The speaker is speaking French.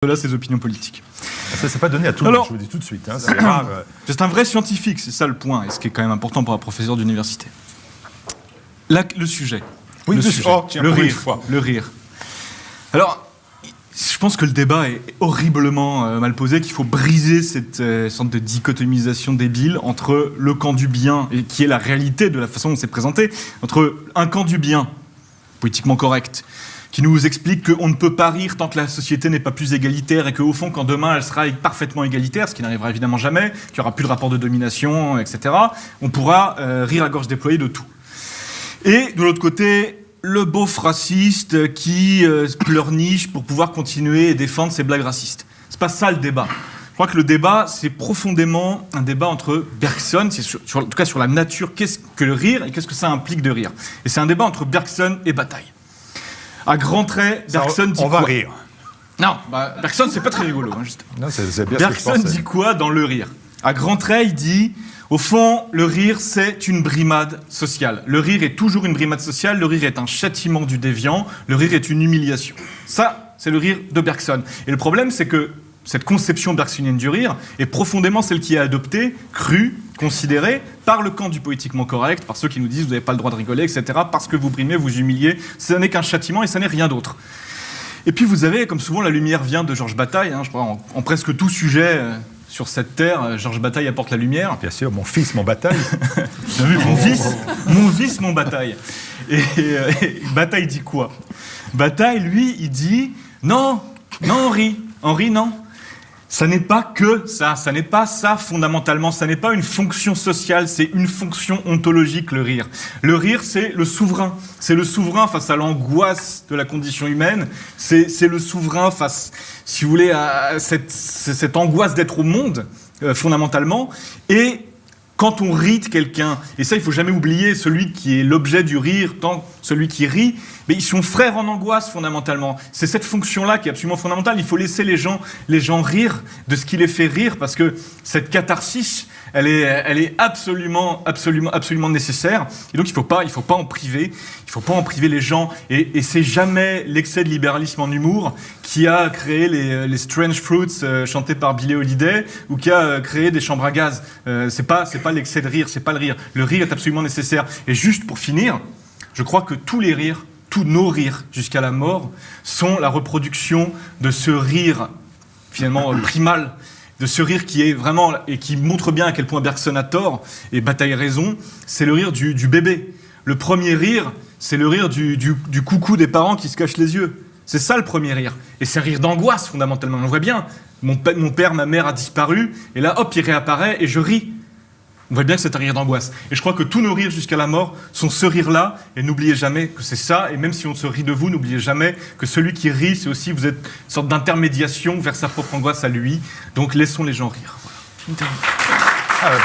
Là, ses opinions politiques. Ça, c'est pas donné à tout le monde, je vous le dis tout de suite. Hein, c'est rare. C'est un vrai scientifique, c'est ça le point, et ce qui est quand même important pour un professeur d'université. Là, le sujet. Oui, le sujet. Oh, tiens, le pour rire. une fois. Le rire. Alors, je pense que le débat est horriblement mal posé, qu'il faut briser cette sorte de dichotomisation débile entre le camp du bien, et qui est la réalité de la façon dont c'est présenté, entre un camp du bien, politiquement correct, qui nous explique qu'on ne peut pas rire tant que la société n'est pas plus égalitaire et qu'au fond, quand demain elle sera parfaitement égalitaire, ce qui n'arrivera évidemment jamais, qu'il n'y aura plus de rapport de domination, etc., on pourra rire à gorge déployée de tout. Et de l'autre côté, le beauf raciste qui pleurniche pour pouvoir continuer et défendre ses blagues racistes. C'est pas ça le débat. Je crois que le débat, c'est profondément un débat entre Bergson, en tout cas sur la nature, qu'est-ce que le rire et qu'est-ce que ça implique de rire. Et c'est un débat entre Bergson et Bataille. À grands traits, Bergson dit quoi ? On va rire. Non, Bergson, c'est pas très rigolo, hein, justement. Non, c'est bien Bergson ce que je pensais. dit quoi dans le rire ? À grands traits, il dit, au fond, le rire, c'est une brimade sociale. Le rire est toujours une brimade sociale, le rire est un châtiment du déviant, le rire est une humiliation. Ça, c'est le rire de Bergson. Et le problème, c'est que cette conception bergsonienne du rire est profondément celle qui est adoptée, crue, considérée par le camp du politiquement correct, par ceux qui nous disent vous n'avez pas le droit de rigoler, etc., parce que vous brimez, vous humiliez, ça n'est qu'un châtiment et ça n'est rien d'autre. Et puis vous avez, comme souvent, la lumière vient de Georges Bataille, hein, je crois, en presque tout sujet sur cette terre, Georges Bataille apporte la lumière. Bien sûr, mon fils, mon Bataille. T'as vu, mon vice, mon Bataille. Et Bataille dit quoi ? Bataille, lui, il dit non, Henri, non. Ça n'est pas que ça n'est pas ça fondamentalement, ça n'est pas une fonction sociale, c'est une fonction ontologique, le rire. Le rire, c'est le souverain face à l'angoisse de la condition humaine, c'est le souverain face, si vous voulez, à cette angoisse d'être au monde, fondamentalement, et quand on rit de quelqu'un, et ça il faut jamais oublier, celui qui est l'objet du rire, tant celui qui rit, mais ils sont frères en angoisse fondamentalement. C'est cette fonction-là qui est absolument fondamentale. Il faut laisser les gens rire de ce qui les fait rire, parce que cette catharsis, elle est absolument nécessaire. Et donc il faut pas en priver. Il faut pas en priver les gens. Et c'est jamais l'excès de libéralisme en humour qui a créé les Strange Fruits chantés par Billie Holiday, ou qui a créé des chambres à gaz. C'est pas l'excès de rire, c'est pas le rire. Le rire est absolument nécessaire. Et juste pour finir, je crois que tous les rires, tous nos rires jusqu'à la mort, sont la reproduction de ce rire finalement primal, de ce rire qui est vraiment, et qui montre bien à quel point Bergson a tort et Bataille a raison, c'est le rire du bébé. Le premier rire, c'est le rire du coucou des parents qui se cachent les yeux. C'est ça le premier rire. Et c'est un rire d'angoisse fondamentalement. On voit bien, mon père, ma mère a disparu, et là hop, il réapparaît et je ris. On voit bien que c'est un rire d'angoisse. Et je crois que tous nos rires jusqu'à la mort sont ce rire-là. Et n'oubliez jamais que c'est ça. Et même si on se rit de vous, n'oubliez jamais que celui qui rit, c'est aussi, vous êtes une sorte d'intermédiation vers sa propre angoisse à lui. Donc laissons les gens rire. Voilà.